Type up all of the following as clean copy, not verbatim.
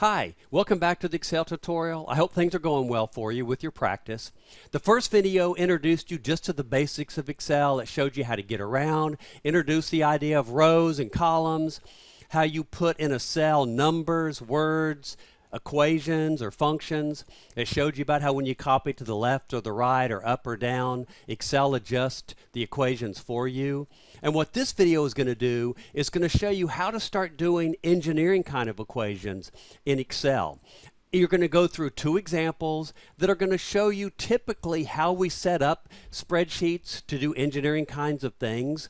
Hi, welcome back to the Excel tutorial. I hope things are going well for you with your practice. The first video introduced you just to the basics of Excel. It showed you how to get around, introduced the idea of rows and columns, how you put in a cell numbers, words, equations or functions. It showed you about how when you copy to the left or the right or up or down, Excel adjusts the equations for you. And what this video is going to do is going to show you how to start doing engineering kind of equations in Excel. You're going to go through two examples that are going to show you typically how we set up spreadsheets to do engineering kinds of things.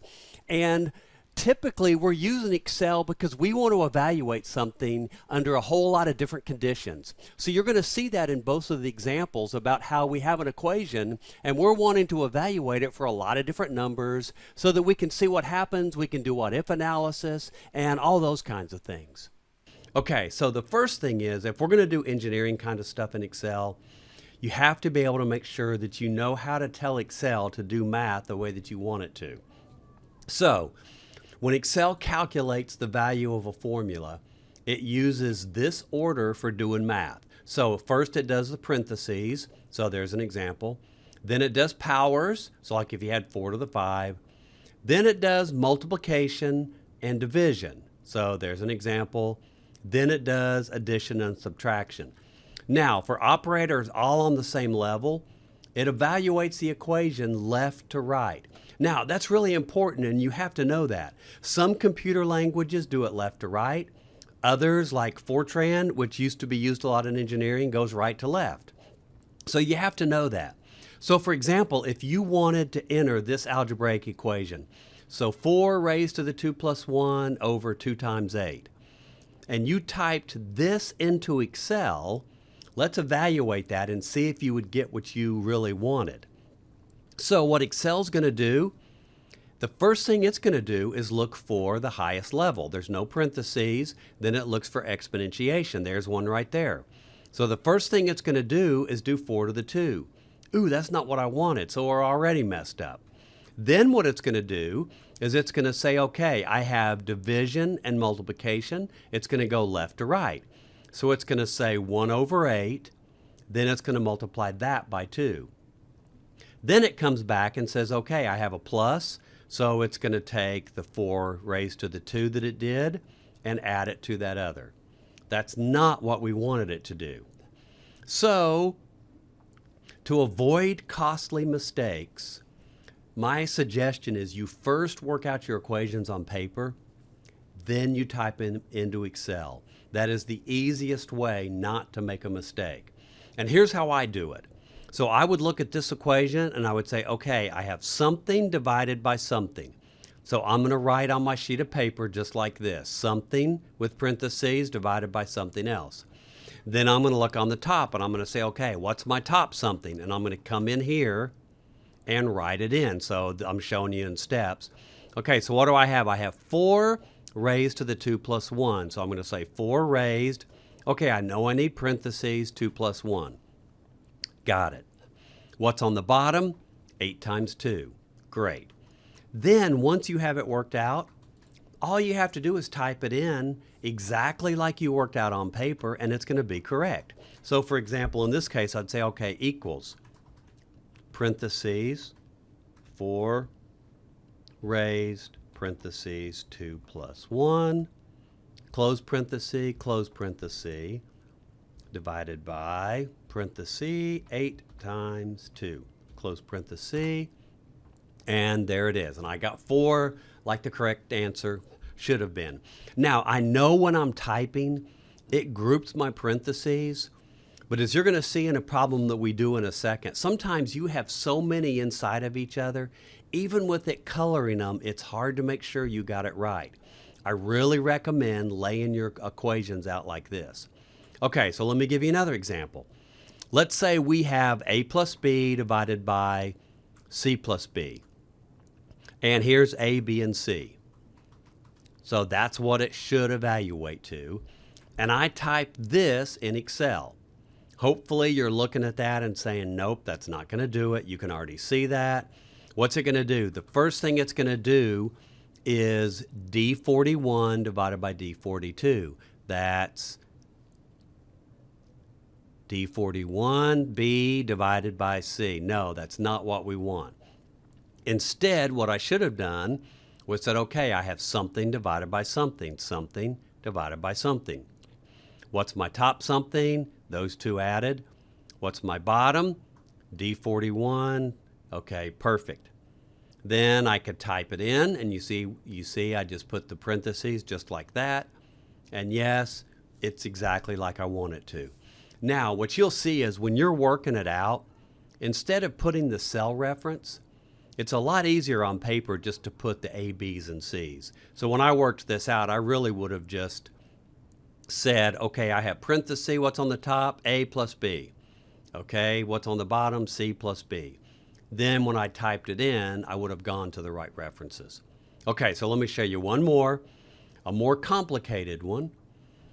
And typically, we're using Excel because we want to evaluate something under a whole lot of different conditions. So you're going to see that in both of the examples about how we have an equation and we're wanting to evaluate it for a lot of different numbers so that we can see what happens, we can do what if analysis, and all those kinds of things. Okay, so the first thing is, if we're going to do engineering kind of stuff in Excel, you have to be able to make sure that you know how to tell Excel to do math the way that you want it to. So, when Excel calculates the value of a formula, it uses this order for doing math. So first it does the parentheses, so there's an example. Then it does powers, so like if you had 4 to the 5. Then it does multiplication and division, so there's an example. Then it does addition and subtraction. Now for operators all on the same level, it evaluates the equation left to right. Now, that's really important, and you have to know that. Some computer languages do it left to right. Others, like Fortran, which used to be used a lot in engineering, goes right to left. So you have to know that. So for example, if you wanted to enter this algebraic equation, so 4 raised to the 2 plus 1 over 2 times 8, and you typed this into Excel, let's evaluate that and see if you would get what you really wanted. So what Excel's going to do, the first thing it's going to do is look for the highest level. There's no parentheses. Then it looks for exponentiation. There's one right there. So the first thing it's going to do is do 4 to the 2. Ooh, that's not what I wanted, so we're already messed up. Then what it's going to do is it's going to say, okay, I have division and multiplication. It's going to go left to right. So it's going to say 1 over 8. Then it's going to multiply that by 2. Then it comes back and says, okay, I have a plus, so it's going to take the 4 raised to the 2 that it did and add it to that other. That's not what we wanted it to do. So, to avoid costly mistakes, my suggestion is you first work out your equations on paper, then you type into Excel. That is the easiest way not to make a mistake. And here's how I do it. So I would look at this equation and I would say, okay, I have something divided by something. So I'm going to write on my sheet of paper just like this, something with parentheses divided by something else. Then I'm going to look on the top and I'm going to say, okay, what's my top something? And I'm going to come in here and write it in. So I'm showing you in steps. Okay, so what do I have? I have 4 raised to the 2 plus 1. So I'm going to say 4 raised. Okay, I know I need parentheses, 2 plus 1. Got it. What's on the bottom? 8 times 2. Great. Then once you have it worked out, all you have to do is type it in exactly like you worked out on paper and it's going to be correct. So for example, in this case, I'd say, okay, equals parentheses 4 raised parentheses 2 plus 1, close parenthesis, divided by parenthesis 8 times 2, close parenthesis, and there it is. And I got 4 like the correct answer should have been. Now, I know when I'm typing, it groups my parentheses, but as you're going to see in a problem that we do in a second, sometimes you have so many inside of each other, even with it coloring them, it's hard to make sure you got it right. I really recommend laying your equations out like this. Okay, so let me give you another example. Let's say we have a plus b divided by c plus b. And here's a, b, and c. So that's what it should evaluate to. And I typed this in Excel. Hopefully you're looking at that and saying, nope, that's not going to do it. You can already see that. What's it going to do? The first thing it's going to do is D41 divided by D42. That's D41B divided by C. No, that's not what we want. Instead, what I should have done was said, okay, I have something divided by something, something divided by something. What's my top something? Those two added. What's my bottom? D41. Okay, perfect. Then I could type it in, and you see I just put the parentheses just like that. And yes, it's exactly like I want it to. Now, what you'll see is when you're working it out, instead of putting the cell reference, it's a lot easier on paper just to put the A, B's, and C's. So when I worked this out, I really would have just said, okay, I have parenthesis, what's on the top? A plus B. Okay, what's on the bottom? C plus B. Then when I typed it in, I would have gone to the right references. Okay, so let me show you one more, a more complicated one.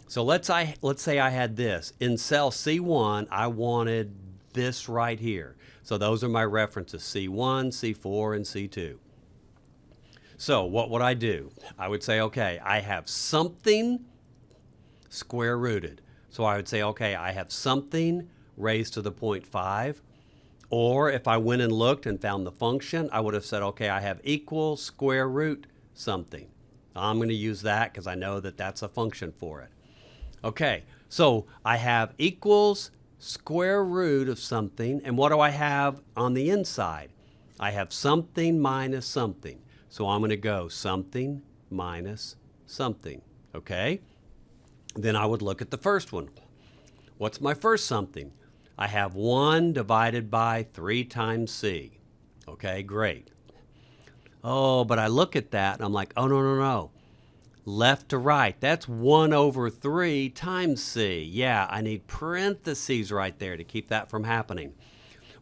So let's say I had this. In cell C1, I wanted this right here. So those are my references, C1, C4, and C2. So what would I do? I would say, okay, I have something square rooted. So I would say, okay, I have something raised to the 0.5. Or if I went and looked and found the function, I would have said, okay, I have equals square root something. I'm going to use that because I know that that's a function for it. Okay, so I have equals square root of something, and what do I have on the inside? I have something minus something. So I'm going to go something minus something, okay? Then I would look at the first one. What's my first something? I have 1 divided by 3 times C. Okay, great. Oh, but I look at that and I'm like, oh, no. Left to right, that's 1 over 3 times C. Yeah, I need parentheses right there to keep that from happening.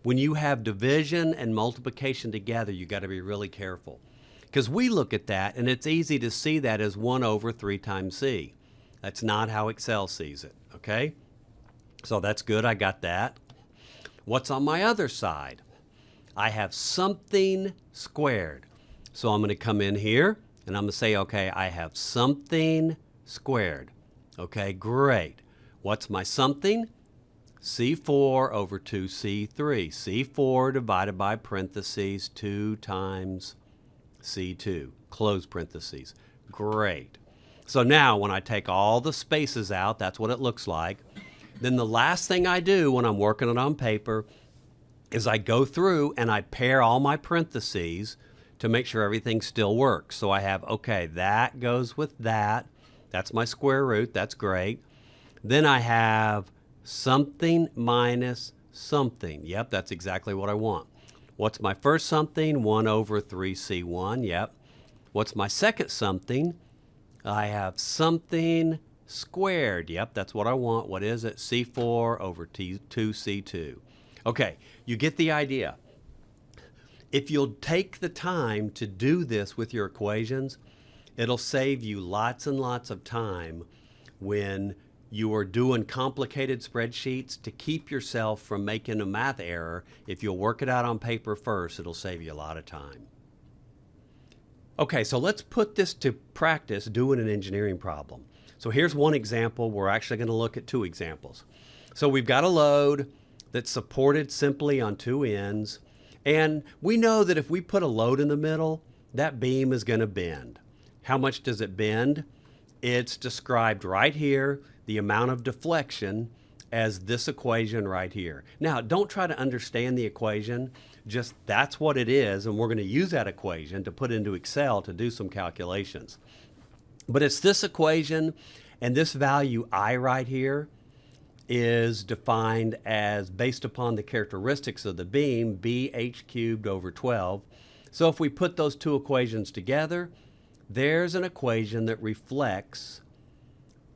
When you have division and multiplication together, you got to be really careful. Because we look at that and it's easy to see that as 1 over 3 times C. That's not how Excel sees it, okay? So that's good, I got that. What's on my other side? I have something squared. So I'm going to come in here and I'm going to say, okay, I have something squared. Okay, great. What's my something? C4 over 2C3. C4 divided by parentheses 2 times C2. Close parentheses. Great. So now when I take all the spaces out, that's what it looks like. Then the last thing I do when I'm working it on paper is I go through and I pair all my parentheses to make sure everything still works. So I have, okay, that goes with that. That's my square root. That's great. Then I have something minus something. Yep, that's exactly what I want. What's my first something? 1 over 3C1. Yep. What's my second something? I have something squared. Yep, that's what I want. What is it? C4 over 2C2. Okay, you get the idea. If you'll take the time to do this with your equations, it'll save you lots and lots of time when you are doing complicated spreadsheets to keep yourself from making a math error. If you'll work it out on paper first, it'll save you a lot of time. Okay, so let's put this to practice doing an engineering problem. So here's one example. We're actually going to look at 2 examples. So we've got a load that's supported simply on 2 ends. And we know that if we put a load in the middle, that beam is going to bend. How much does it bend? It's described right here, the amount of deflection, as this equation right here. Now, don't try to understand the equation. Just that's what it is, and we're going to use that equation to put into Excel to do some calculations. But it's this equation, and this value I right here is defined as based upon the characteristics of the beam, BH cubed over 12. So if we put those 2 equations together, there's an equation that reflects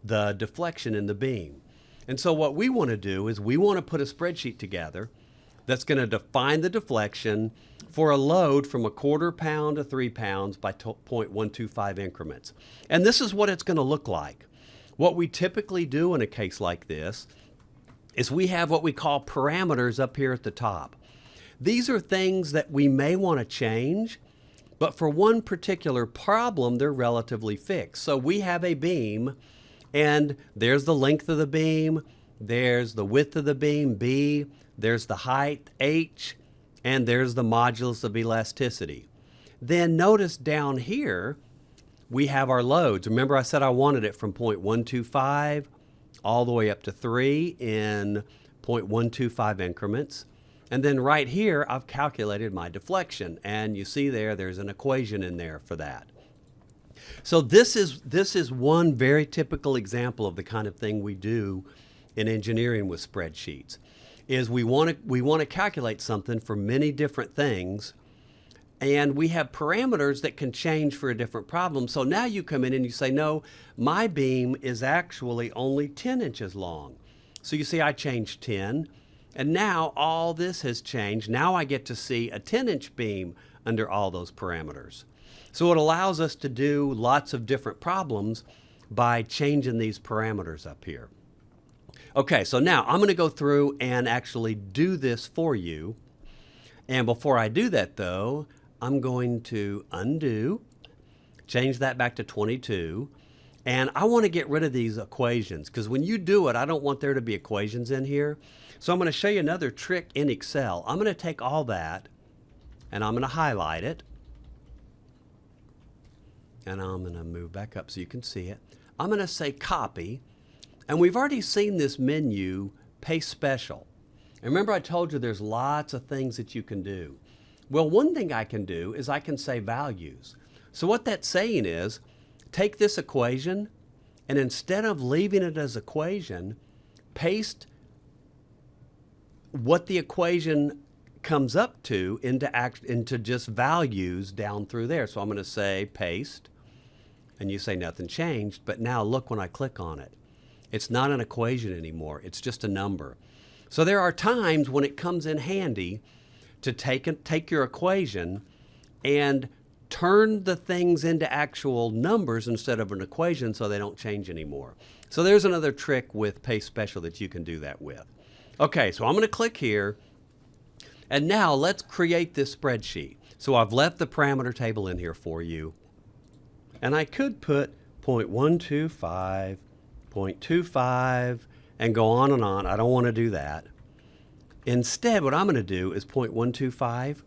the deflection in the beam. And so what we want to do is we want to put a spreadsheet together that's going to define the deflection for a load from 1/4 pound to 3 pounds by 0.125 increments. And this is what it's going to look like. What we typically do in a case like this is we have what we call parameters up here at the top. These are things that we may want to change, but for one particular problem, they're relatively fixed. So we have a beam, and there's the length of the beam, there's the width of the beam, B, there's the height, H, and there's the modulus of elasticity. Then notice down here, we have our loads. Remember I said I wanted it from 0.125 all the way up to 3 in 0.125 increments. And then right here, I've calculated my deflection. And you see there's an equation in there for that. So this is one very typical example of the kind of thing we do in engineering with spreadsheets. Is we want to calculate something for many different things, and we have parameters that can change for a different problem. So now you come in and you say, no, my beam is actually only 10 inches long. So you see I changed 10, and now all this has changed. Now I get to see a 10-inch beam under all those parameters. So it allows us to do lots of different problems by changing these parameters up here. Okay, so now I'm going to go through and actually do this for you. And before I do that though, I'm going to undo, change that back to 22. And I want to get rid of these equations because when you do it, I don't want there to be equations in here. So I'm going to show you another trick in Excel. I'm going to take all that and I'm going to highlight it. And I'm going to move back up so you can see it. I'm going to say copy. And we've already seen this menu, Paste Special. And remember I told you there's lots of things that you can do. Well, one thing I can do is I can say values. So what that's saying is, take this equation and instead of leaving it as equation, paste what the equation comes up to into just values down through there. So I'm going to say paste, and you say nothing changed, but now look when I click on it. It's not an equation anymore, it's just a number. So there are times when it comes in handy to take your equation and turn the things into actual numbers instead of an equation so they don't change anymore. So there's another trick with Paste Special that you can do that with. Okay, so I'm going to click here, and now let's create this spreadsheet. So I've left the parameter table in here for you, and I could put 0.125, 0.25, and go on and on. I don't want to do that. Instead, what I'm going to do is 0.125,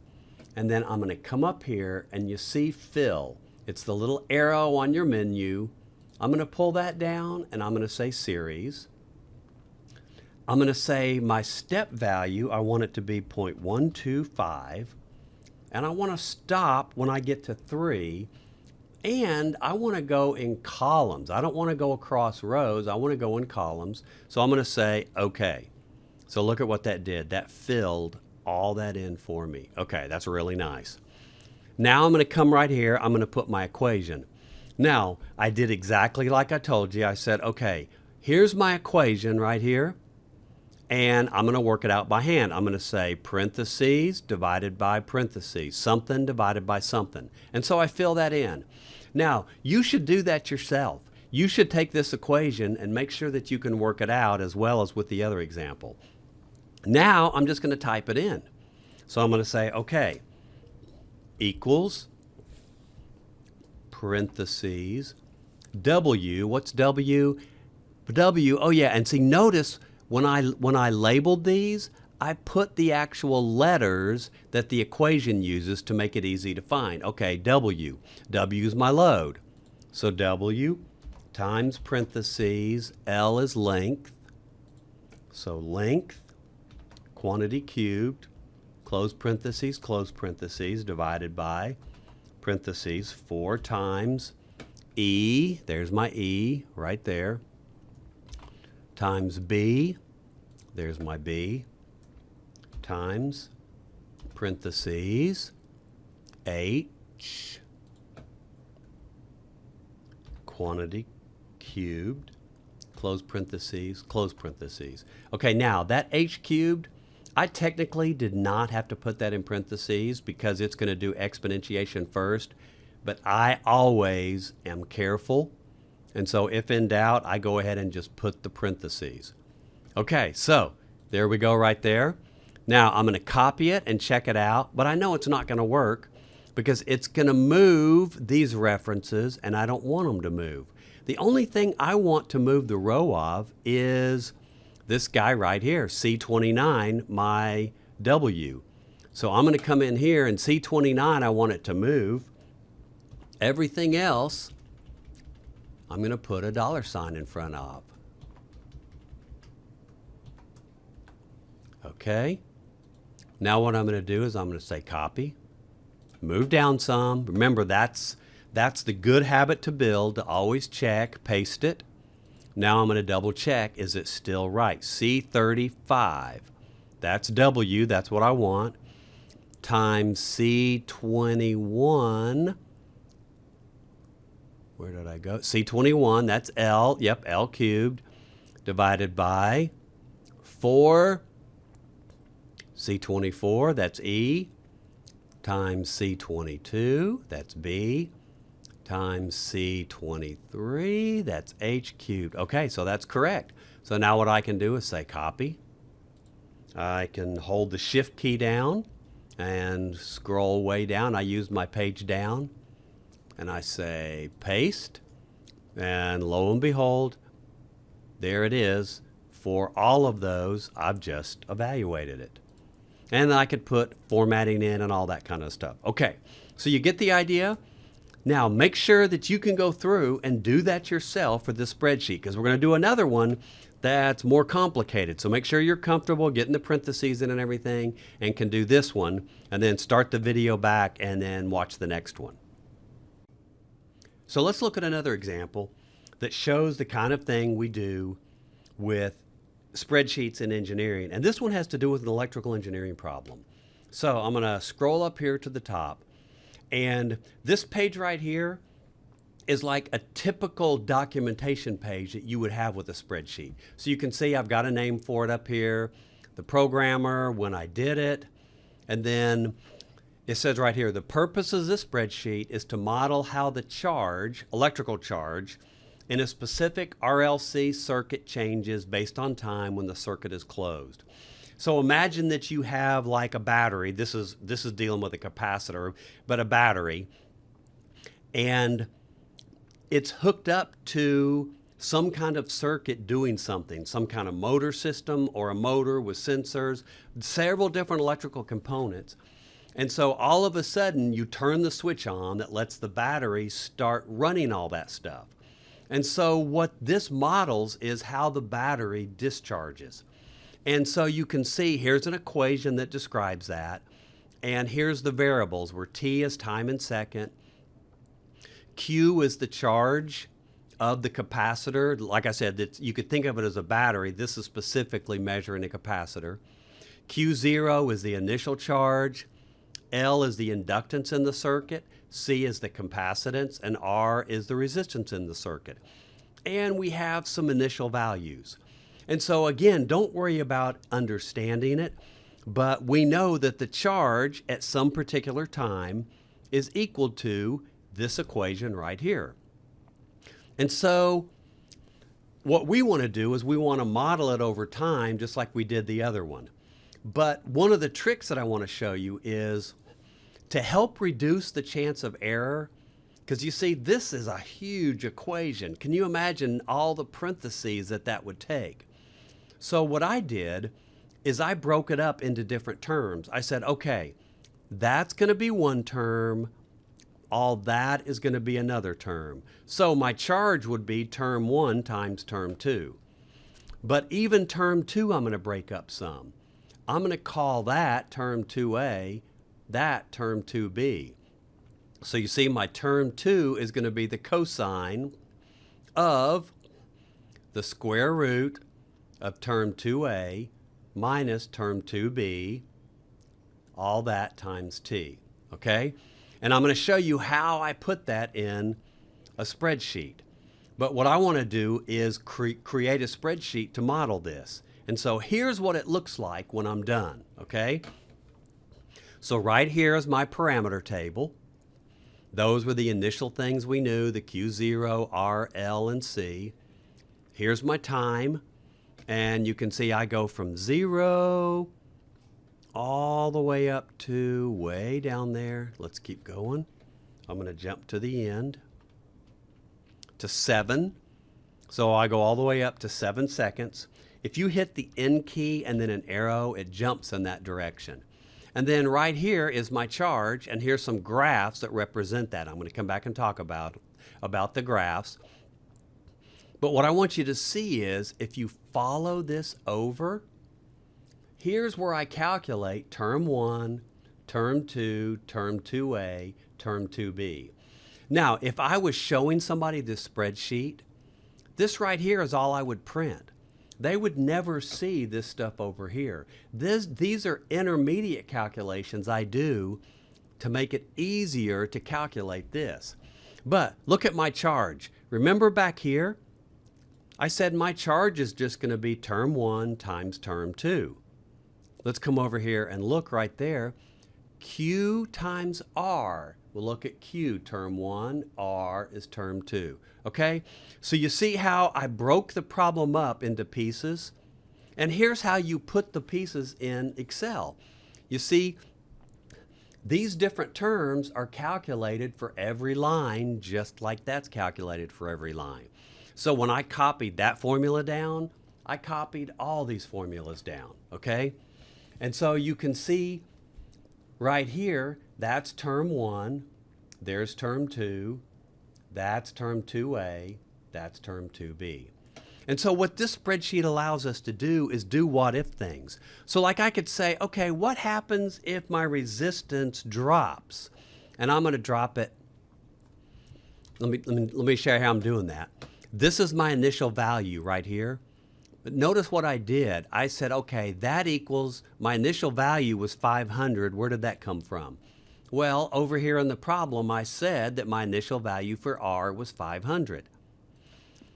and then I'm going to come up here and you see fill. It's the little arrow on your menu. I'm going to pull that down and I'm going to say series. I'm going to say my step value, I want it to be 0.125, and I want to stop when I get to 3, and I want to go in columns. I don't want to go across rows, I want to go in columns. So I'm going to say okay. So look at what that did. That filled all that in for me. Okay, that's really nice. Now I'm going to come right here, I'm going to put my equation. Now, I did exactly like I told you. I said, okay, here's my equation right here, and I'm going to work it out by hand. I'm going to say parentheses divided by parentheses, something divided by something. And so I fill that in. Now, you should do that yourself. You should take this equation and make sure that you can work it out as well as with the other example. Now, I'm just going to type it in. So I'm going to say, okay, equals, parentheses, W. What's W? W, oh yeah, and see, notice when I labeled these, I put the actual letters that the equation uses to make it easy to find. Okay, W. W is my load. So W times parentheses, L is length. So length, quantity cubed, close parentheses, divided by parentheses, 4 times E, there's my E right there, times B, there's my B, times parentheses, H, quantity cubed, close parentheses, close parentheses. Okay, now that H cubed, I technically did not have to put that in parentheses because it's going to do exponentiation first, but I always am careful, and so if in doubt, I go ahead and just put the parentheses. Okay, so there we go right there. Now I'm going to copy it and check it out, but I know it's not going to work because it's going to move these references, and I don't want them to move. The only thing I want to move the row of is this guy right here, C29, my W. So I'm going to come in here and C29, I want it to move. Everything else, I'm going to put a $sign in front of. Okay. Now what I'm going to do is I'm going to say copy, move down some. Remember, that's the good habit to build, to always check, paste it. Now I'm going to double check, is it still right? C35, that's W, that's what I want, times C21, where did I go? C21, that's L, yep, L cubed, divided by 4, C24, that's E, times C22, that's B, times C23, that's H cubed. Okay, so that's correct. So now what I can do is say copy. I can hold the shift key down and scroll way down. I use my page down and I say paste, and lo and behold, there it is. For all of those, I've just evaluated it. And I could put formatting in and all that kind of stuff. Okay, so you get the idea? Now make sure that you can go through and do that yourself for this spreadsheet, because we're going to do another one that's more complicated. So make sure you're comfortable getting the parentheses in and everything, and can do this one, and then start the video back and then watch the next one. So let's look at another example that shows the kind of thing we do with spreadsheets in engineering. And this one has to do with an electrical engineering problem. So I'm going to scroll up here to the top. And this page right here is like a typical documentation page that you would have with a spreadsheet. So you can see I've got a name for it up here, the programmer, when I did it, and then it says right here, the purpose of this spreadsheet is to model how the charge, electrical charge, in a specific RLC circuit changes based on time when the circuit is closed. So imagine that you have like a battery. This is dealing with a capacitor, but a battery, and it's hooked up to some kind of circuit doing something, some kind of motor system or a motor with sensors, several different electrical components. And so all of a sudden you turn the switch on that lets the battery start running all that stuff. And so what this models is how the battery discharges. And so you can see here's an equation that describes that. And here's the variables where T is time in second. Q is the charge of the capacitor. Like I said, you could think of it as a battery. This is specifically measuring a capacitor. Q0 is the initial charge. L is the inductance in the circuit. C is the capacitance, and R is the resistance in the circuit. And we have some initial values. And so again, don't worry about understanding it, but we know that the charge at some particular time is equal to this equation right here. And so what we want to do is we want to model it over time just like we did the other one. But one of the tricks that I want to show you is to help reduce the chance of error, because you see this is a huge equation. Can you imagine all the parentheses that would take? So what I did is I broke it up into different terms. I said, okay, that's going to be one term. All that is going to be another term. So my charge would be term 1 times term 2. But even term 2 I'm going to break up some. I'm going to call that term 2A, that term 2B. So you see my term 2 is going to be the cosine of the square root of term 2A minus term 2B, all that times T, okay? And I'm going to show you how I put that in a spreadsheet. But what I want to do is create a spreadsheet to model this. And so here's what it looks like when I'm done, okay? So right here is my parameter table. Those were the initial things we knew, the Q0, R, L, and C. Here's my time. And you can see I go from 0 all the way up to way down there. Let's keep going. I'm going to jump to the end to 7. So I go all the way up to 7 seconds. If you hit the N key and then an arrow, it jumps in that direction. And then right here is my charge, and here's some graphs that represent that. I'm going to come back and talk about the graphs. But what I want you to see is if you follow this over, here's where I calculate term 1, term 2, term 2A, term 2B. Now, if I was showing somebody this spreadsheet, this right here is all I would print. They would never see this stuff over here. These are intermediate calculations I do to make it easier to calculate this. But look at my charge. Remember back here, I said my charge is just going to be term 1 times term 2. Let's come over here and look right there. Q times R. We'll look at Q, term 1, R is term 2. Okay? So you see how I broke the problem up into pieces? And here's how you put the pieces in Excel. You see, these different terms are calculated for every line, just like that's calculated for every line. So when I copied that formula down, I copied all these formulas down, okay? And so you can see right here, that's term 1, there's term 2, that's term 2A, that's term 2B. And so what this spreadsheet allows us to do is do what-if things. So like I could say, okay, what happens if my resistance drops? And I'm going to drop it. Let me share how I'm doing that. This is my initial value right here. But notice what I did. I said, okay, that equals, my initial value was 500. Where did that come from? Well, over here in the problem, I said that my initial value for R was 500.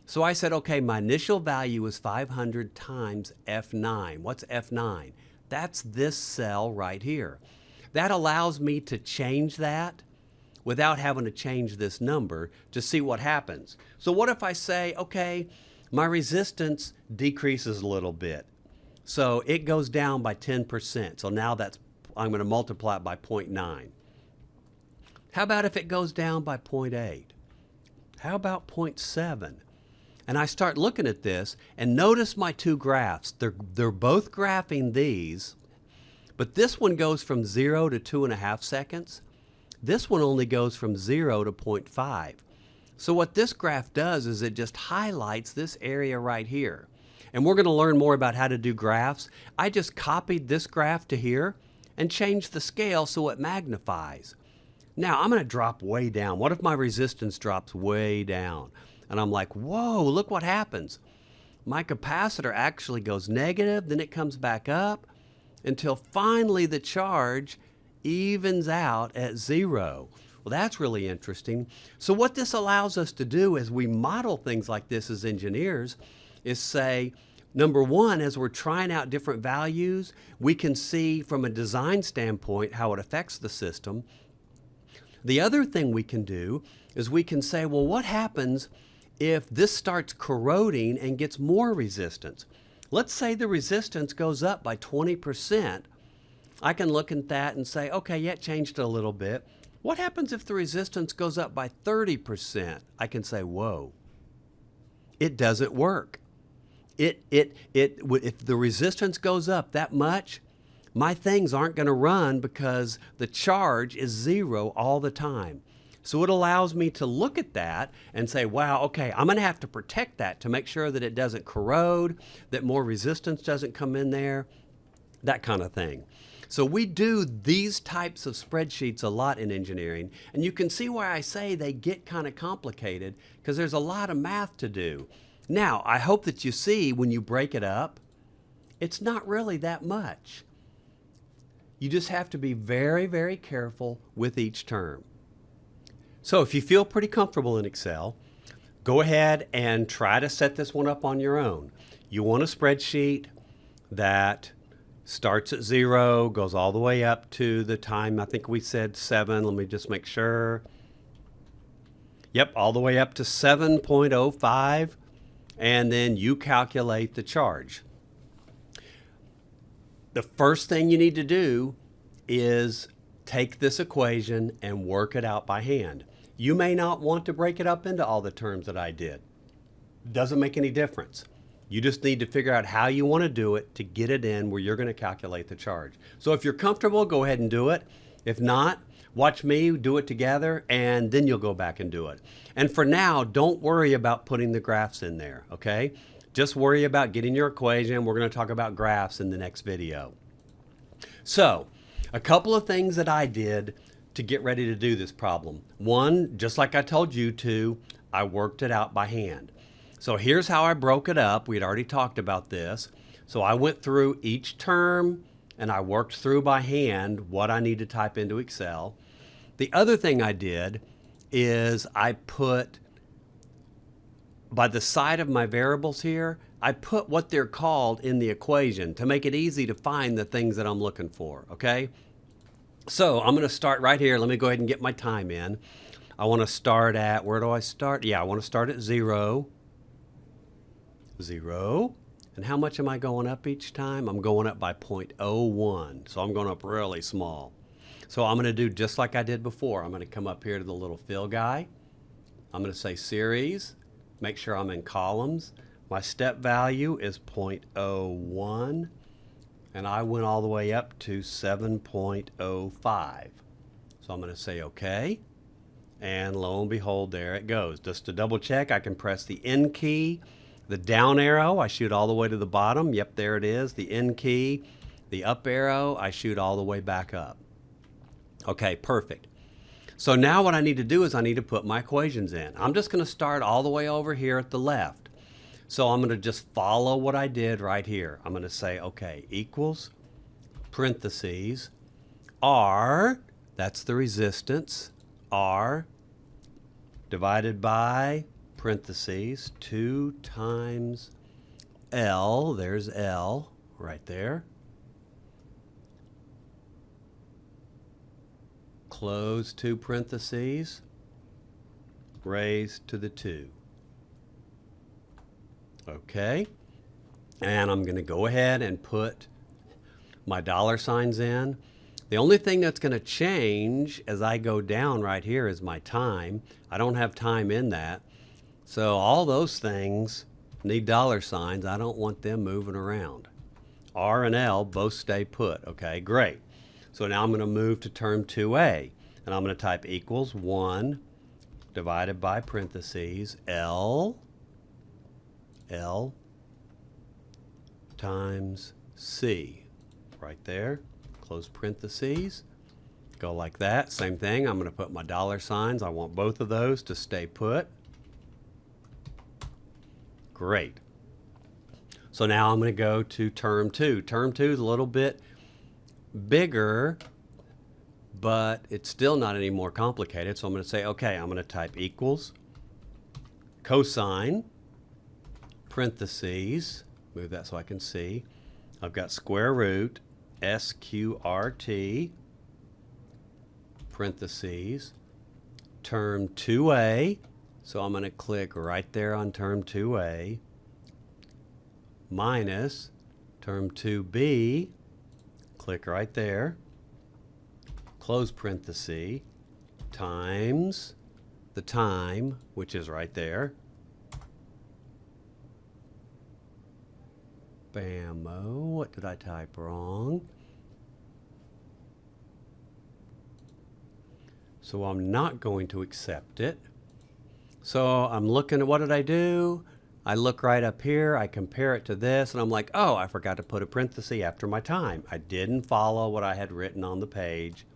So I said, okay, my initial value is 500 times F9. What's F9? That's this cell right here. That allows me to change that without having to change this number to see what happens. So what if I say, okay, my resistance decreases a little bit. So it goes down by 10%. So now I'm going to multiply it by 0.9. How about if it goes down by 0.8? How about 0.7? And I start looking at this, and notice my two graphs. They're both graphing these, but this one goes from 0 to 2.5 seconds. This one only goes from 0 to 0.5. So what this graph does is it just highlights this area right here. And we're going to learn more about how to do graphs. I just copied this graph to here and changed the scale so it magnifies. Now I'm going to drop way down. What if my resistance drops way down? And I'm like, whoa, look what happens. My capacitor actually goes negative, then it comes back up until finally the charge evens out at 0. Well, that's really interesting. So what this allows us to do as we model things like this as engineers is say, number one, as we're trying out different values, we can see from a design standpoint how it affects the system. The other thing we can do is we can say, well, what happens if this starts corroding and gets more resistance? Let's say the resistance goes up by 20%. I can look at that and say, okay, yeah, it changed a little bit. What happens if the resistance goes up by 30%? I can say, whoa, it doesn't work. If the resistance goes up that much, my things aren't going to run because the charge is 0 all the time. So it allows me to look at that and say, wow, okay, I'm going to have to protect that to make sure that it doesn't corrode, that more resistance doesn't come in there, that kind of thing. So we do these types of spreadsheets a lot in engineering, and you can see why I say they get kind of complicated because there's a lot of math to do. Now, I hope that you see when you break it up, it's not really that much. You just have to be very, very careful with each term. So if you feel pretty comfortable in Excel, go ahead and try to set this one up on your own. You want a spreadsheet that starts at 0, goes all the way up to the time, I think we said 7. Let me just make sure. Yep, all the way up to 7.05, and then you calculate the charge. The first thing you need to do is take this equation and work it out by hand. You may not want to break it up into all the terms that I did. Doesn't make any difference. You just need to figure out how you want to do it to get it in where you're going to calculate the charge. So if you're comfortable, go ahead and do it. If not, watch me do it together, and then you'll go back and do it. And for now, don't worry about putting the graphs in there, okay? Just worry about getting your equation. We're going to talk about graphs in the next video. So, a couple of things that I did to get ready to do this problem. One, just like I told you to, I worked it out by hand. So here's how I broke it up. We'd already talked about this. So I went through each term and I worked through by hand what I need to type into Excel. The other thing I did is I put, by the side of my variables here, I put what they're called in the equation to make it easy to find the things that I'm looking for, okay? So I'm going to start right here. Let me go ahead and get my time in. I want to start at, where do I start? Yeah, I want to start at 0. 0. And how much am I going up each time? I'm going up by 0.01. So I'm going up really small. So I'm going to do just like I did before. I'm going to come up here to the little fill guy. I'm going to say series. Make sure I'm in columns. My step value is 0.01. And I went all the way up to 7.05. So I'm going to say OK. And lo and behold, there it goes. Just to double check, I can press the N key. The down arrow, I shoot all the way to the bottom. Yep, there it is. The N key. The up arrow, I shoot all the way back up. Okay, perfect. So now what I need to do is I need to put my equations in. I'm just going to start all the way over here at the left. So I'm going to just follow what I did right here. I'm going to say, okay, equals, parentheses, R, that's the resistance, R, divided by, parentheses, 2 times L, there's L right there, close 2 parentheses, raised to the 2. Okay, and I'm going to go ahead and put my dollar signs in. The only thing that's going to change as I go down right here is my time. I don't have time in that. So all those things need dollar signs. I don't want them moving around. R and L both stay put. Okay, great. So now I'm going to move to term 2A. And I'm going to type equals 1 divided by parentheses L times C. Right there. Close parentheses. Go like that. Same thing. I'm going to put my dollar signs. I want both of those to stay put. Great. So now I'm going to go to term 2. Term 2 is a little bit bigger, but it's still not any more complicated. So I'm going to say, okay, I'm going to type equals, cosine, parentheses, move that so I can see. I've got square root, SQRT, parentheses, term 2A. So I'm going to click right there on term 2A, minus term 2B, click right there, close parenthesis, times the time, which is right there, bam-o, what did I type wrong? So I'm not going to accept it. So I'm looking at, what did I do? I look right up here, I compare it to this, and I'm like, oh, I forgot to put a parenthesis after my time. I didn't follow what I had written on the page.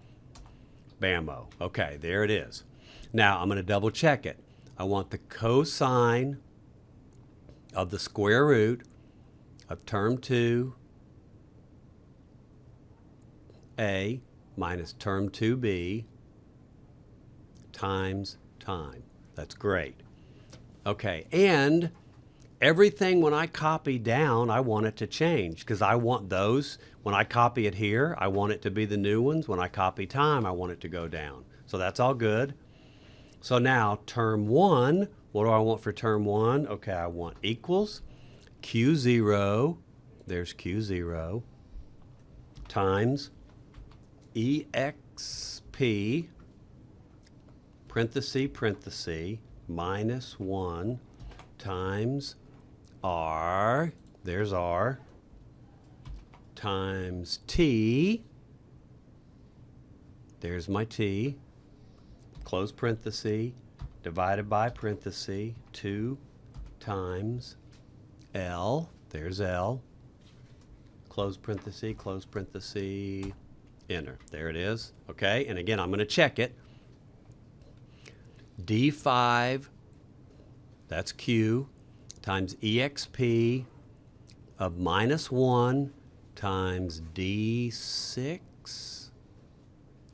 Bam-o. Okay, there it is. Now I'm going to double check it. I want the cosine of the square root of term 2A minus term 2B times time. That's great. Okay, and everything when I copy down, I want it to change because I want those, when I copy it here, I want it to be the new ones. When I copy time, I want it to go down. So that's all good. So now term 1, what do I want for term 1? Okay, I want equals Q0, there's Q0, times EXP, parenthesis, parenthesis, minus 1 times R, there's R, times T, there's my T, close parenthesis, divided by parenthesis, 2 times L, there's L, close parenthesis, enter. There it is. Okay, and again, I'm going to check it. D5, that's Q, times EXP of -1 times D6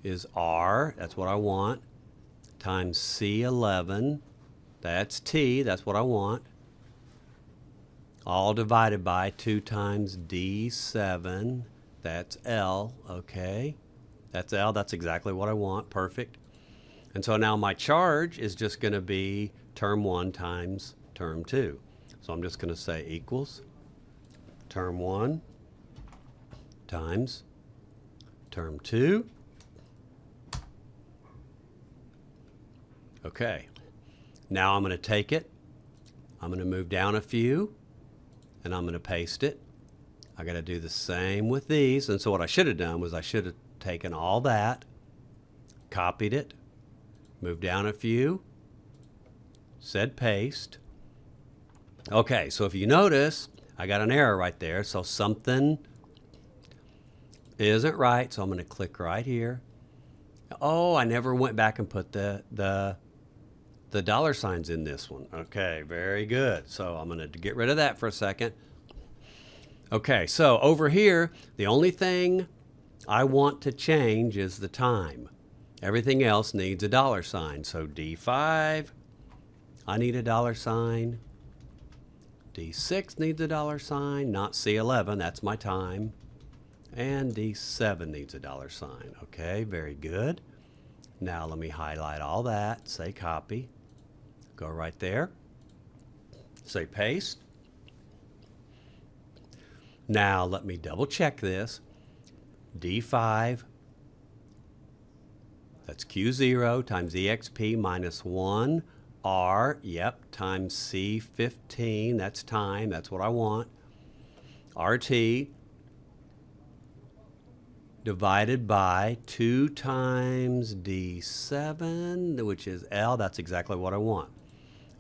is R, that's what I want, times C11, that's T, that's what I want, all divided by 2 times D7, that's L, okay, that's L, that's exactly what I want, perfect. And so now my charge is just going to be term 1 times term 2. So I'm just going to say equals term 1 times term 2. Okay, now I'm going to take it, I'm going to move down a few, and I'm going to paste it. I got to do the same with these, and so what I should have done was I should have taken all that, copied it, moved down a few, said paste. Okay, so if you notice, I got an error right there, so something isn't right, so I'm going to click right here. Oh, I never went back and put the dollar signs in this one. Okay, very good. So I'm going to get rid of that for a second. Okay, so over here, the only thing I want to change is the time. Everything else needs a dollar sign. So D5, I need a dollar sign. D6 needs a dollar sign, not C11, that's my time. And D7 needs a dollar sign. Okay, very good. Now let me highlight all that, say copy, go right there, say paste. Now let me double check this. D5, that's Q0 times EXP minus 1, R, yep, times C15, that's time, that's what I want. RT divided by 2 times D7, which is L, that's exactly what I want.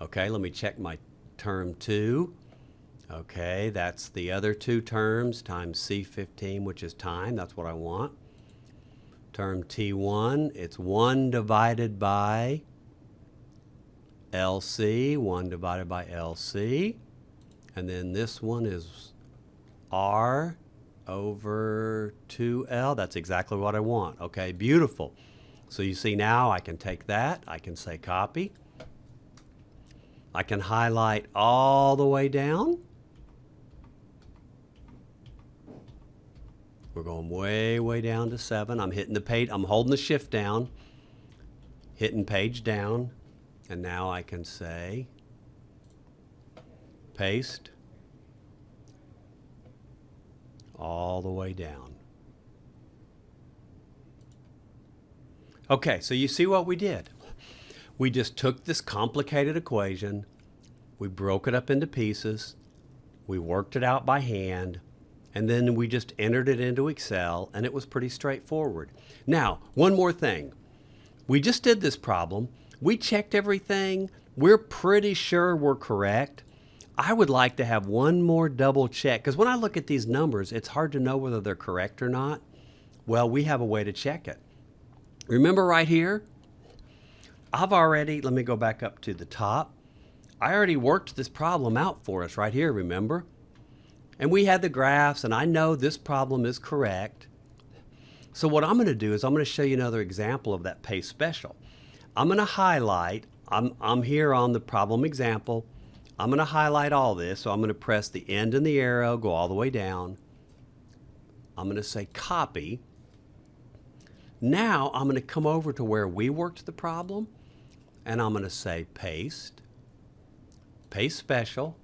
Okay, let me check my term 2. Okay, that's the other 2 terms times C15, which is time, that's what I want. Term T1, it's 1 divided by LC, 1 divided by LC. And then this one is R over 2L. That's exactly what I want. Okay, beautiful. So you see now I can take that, I can say copy. I can highlight all the way down. We're going way, way down to 7. I'm hitting the page, I'm holding the shift down, hitting page down, and now I can say paste all the way down. Okay, so you see what we did. We just took this complicated equation, we broke it up into pieces, we worked it out by hand, and then we just entered it into Excel, and it was pretty straightforward. Now, one more thing. We just did this problem. We checked everything. We're pretty sure we're correct. I would like to have one more double check, because when I look at these numbers, it's hard to know whether they're correct or not. Well, we have a way to check it. Remember right here? Let me go back up to the top. I already worked this problem out for us right here, remember? And we had the graphs, and I know this problem is correct. So what I'm going to do is I'm going to show you another example of that paste special. I'm going to highlight, I'm here on the problem example. I'm going to highlight all this, so I'm going to press the end and the arrow, go all the way down. I'm going to say copy. Now I'm going to come over to where we worked the problem, and I'm going to say paste, paste special,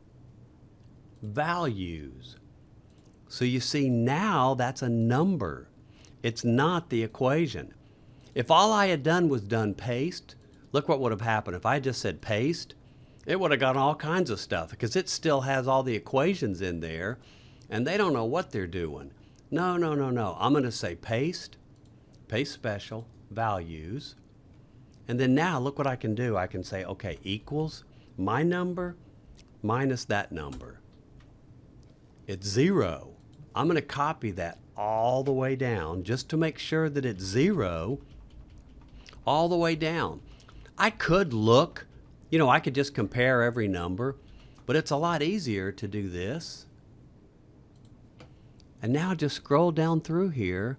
values. So you see now that's a number. It's not the equation. If all I had done was done paste, look what would have happened. If I just said paste, It would have gotten all kinds of stuff because it still has all the equations in there and they don't know what they're doing. No, no, no, no. I'm going to say paste special, values. And then now look what I can do. I can say, okay, equals my number minus that number. It's 0. I'm going to copy that all the way down just to make sure that it's 0 all the way down. I could look, I could just compare every number, but it's a lot easier to do this. And now just scroll down through here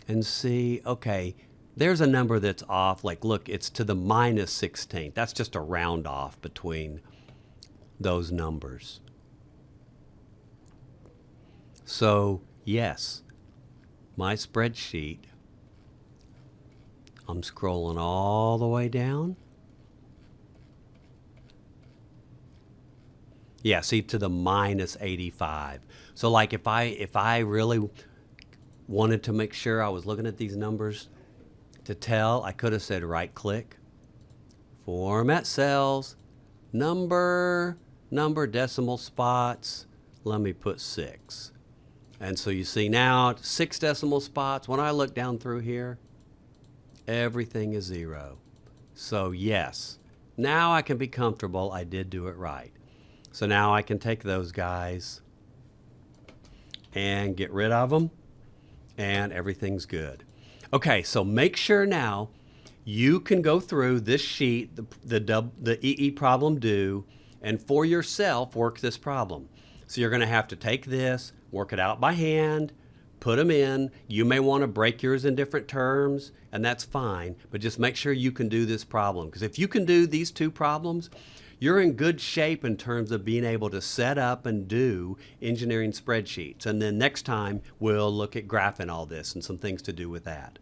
and see, okay, there's a number that's off. Like, look, it's to the minus 16th. That's just a round off between those numbers. So, yes, my spreadsheet, I'm scrolling all the way down. Yeah, see, to the minus 85. So like if I really wanted to make sure I was looking at these numbers to tell, I could have said right click, format cells, number, decimal spots, let me put 6. And so you see now 6 decimal spots. When I look down through here, everything is 0. So yes, now I can be comfortable I did do it right. So now I can take those guys and get rid of them and everything's good. Okay, so make sure now you can go through this sheet, the EE problem due, and for yourself work this problem. So you're going to have to take this, work it out by hand, put them in. You may want to break yours in different terms, and that's fine, but just make sure you can do this problem. Because if you can do these 2 problems, you're in good shape in terms of being able to set up and do engineering spreadsheets. And then next time, we'll look at graphing all this and some things to do with that.